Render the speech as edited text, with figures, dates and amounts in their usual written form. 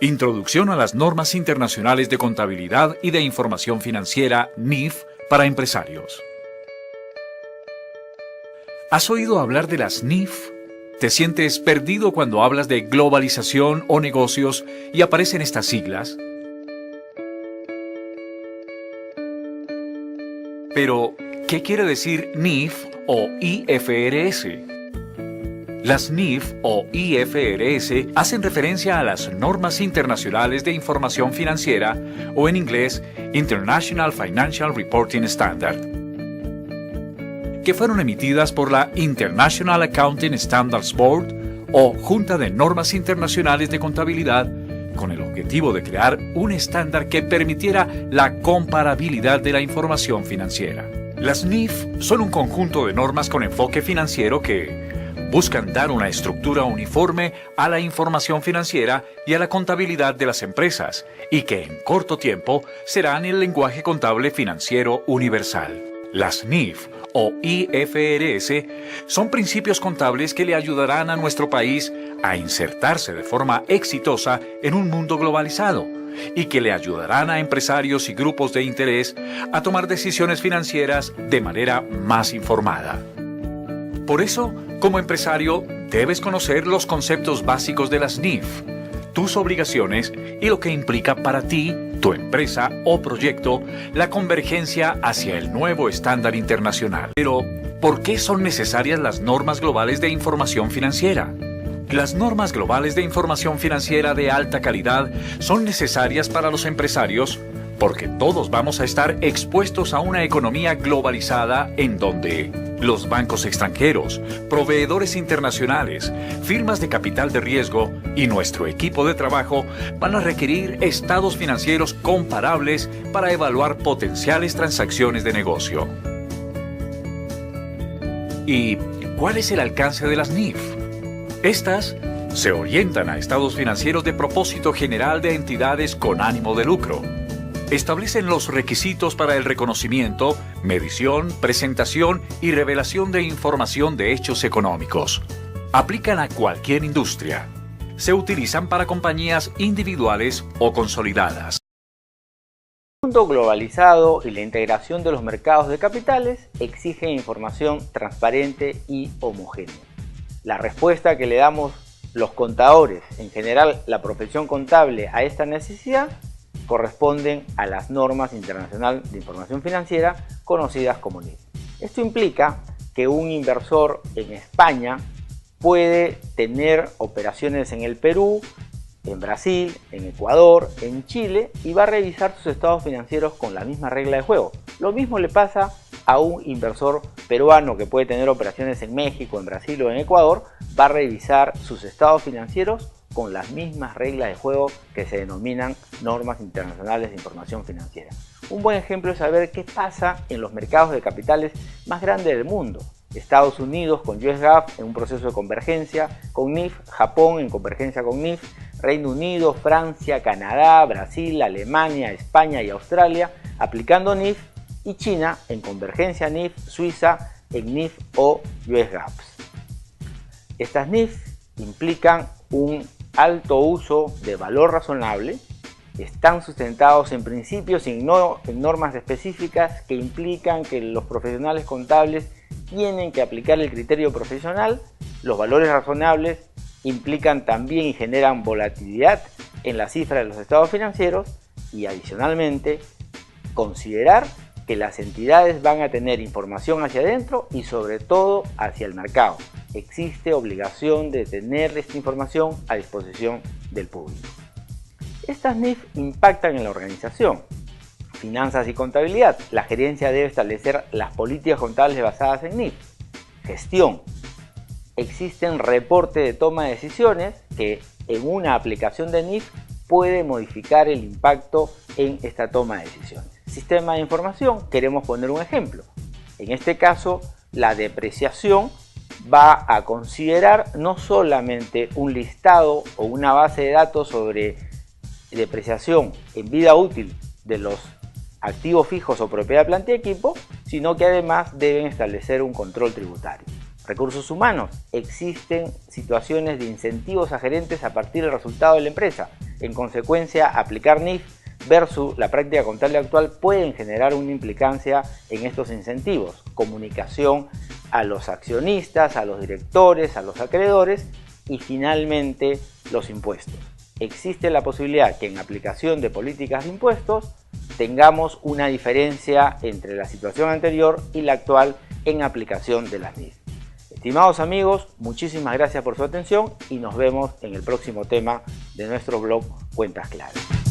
Introducción a las normas internacionales de contabilidad y de información financiera NIF para empresarios. ¿Has oído hablar de las NIF? ¿Te sientes perdido cuando hablas de globalización o negocios y aparecen estas siglas? Pero, ¿qué quiere decir NIF o IFRS? Las NIF o IFRS hacen referencia a las normas internacionales de información financiera o en inglés International Financial Reporting Standard, que fueron emitidas por la International Accounting Standards Board o Junta de Normas Internacionales de Contabilidad con el objetivo de crear un estándar que permitiera la comparabilidad de la información financiera. Las NIF son un conjunto de normas con enfoque financiero que buscan dar una estructura uniforme a la información financiera y a la contabilidad de las empresas y que en corto tiempo serán el lenguaje contable financiero universal. Las NIF o IFRS son principios contables que le ayudarán a nuestro país a insertarse de forma exitosa en un mundo globalizado y que le ayudarán a empresarios y grupos de interés a tomar decisiones financieras de manera más informada. Por eso, como empresario, debes conocer los conceptos básicos de las NIF, tus obligaciones y lo que implica para ti, tu empresa o proyecto la convergencia hacia el nuevo estándar internacional. Pero, ¿por qué son necesarias las normas globales de información financiera? Las normas globales de información financiera de alta calidad son necesarias para los empresarios porque todos vamos a estar expuestos a una economía globalizada en donde los bancos extranjeros, proveedores internacionales, firmas de capital de riesgo y nuestro equipo de trabajo van a requerir estados financieros comparables para evaluar potenciales transacciones de negocio. ¿Y cuál es el alcance de las NIF? Estas se orientan a estados financieros de propósito general de entidades con ánimo de lucro. Establecen los requisitos para el reconocimiento, medición, presentación y revelación de información de hechos económicos. Aplican a cualquier industria. Se utilizan para compañías individuales o consolidadas. El mundo globalizado y la integración de los mercados de capitales exigen información transparente y homogénea. La respuesta que le damos los contadores, en general la profesión contable, a esta necesidad corresponden a las normas internacionales de información financiera conocidas como NIF. Esto implica que un inversor en España puede tener operaciones en el Perú, en Brasil, en Ecuador, en Chile y va a revisar sus estados financieros con la misma regla de juego. Lo mismo le pasa a un inversor peruano que puede tener operaciones en México, en Brasil o en Ecuador, va a revisar sus estados financieros con las mismas reglas de juego que se denominan normas internacionales de información financiera. Un buen ejemplo es saber qué pasa en los mercados de capitales más grandes del mundo. Estados Unidos con US GAAP en un proceso de convergencia con NIF, Japón en convergencia con NIF, Reino Unido, Francia, Canadá, Brasil, Alemania, España y Australia aplicando NIF y China en convergencia NIF, Suiza en NIF o US GAAP. Estas NIF implican un alto uso de valor razonable, están sustentados en principios y no en normas específicas que implican que los profesionales contables tienen que aplicar el criterio profesional. Los valores razonables implican también y generan volatilidad en la cifra de los estados financieros y adicionalmente considerar que las entidades van a tener información hacia adentro y sobre todo hacia el mercado. Existe obligación de tener esta información a disposición del público. Estas NIF impactan en la organización, finanzas y contabilidad. La gerencia debe establecer las políticas contables basadas en NIF. Gestión. Existen reportes de toma de decisiones que en una aplicación de NIF puede modificar el impacto en esta toma de decisiones. Sistema de información, queremos poner un ejemplo. En este caso, la depreciación va a considerar no solamente un listado o una base de datos sobre depreciación en vida útil de los activos fijos o propiedad, planta y equipo, sino que además deben establecer un control tributario. Recursos humanos. Existen situaciones de incentivos a gerentes a partir del resultado de la empresa. En consecuencia, aplicar NIF versus la práctica contable actual pueden generar una implicancia en estos incentivos: comunicación a los accionistas, a los directores, a los acreedores y finalmente los impuestos. Existe la posibilidad que en aplicación de políticas de impuestos tengamos una diferencia entre la situación anterior y la actual en aplicación de las NIF. Estimados amigos, muchísimas gracias por su atención y nos vemos en el próximo tema de nuestro blog Cuentas Claras.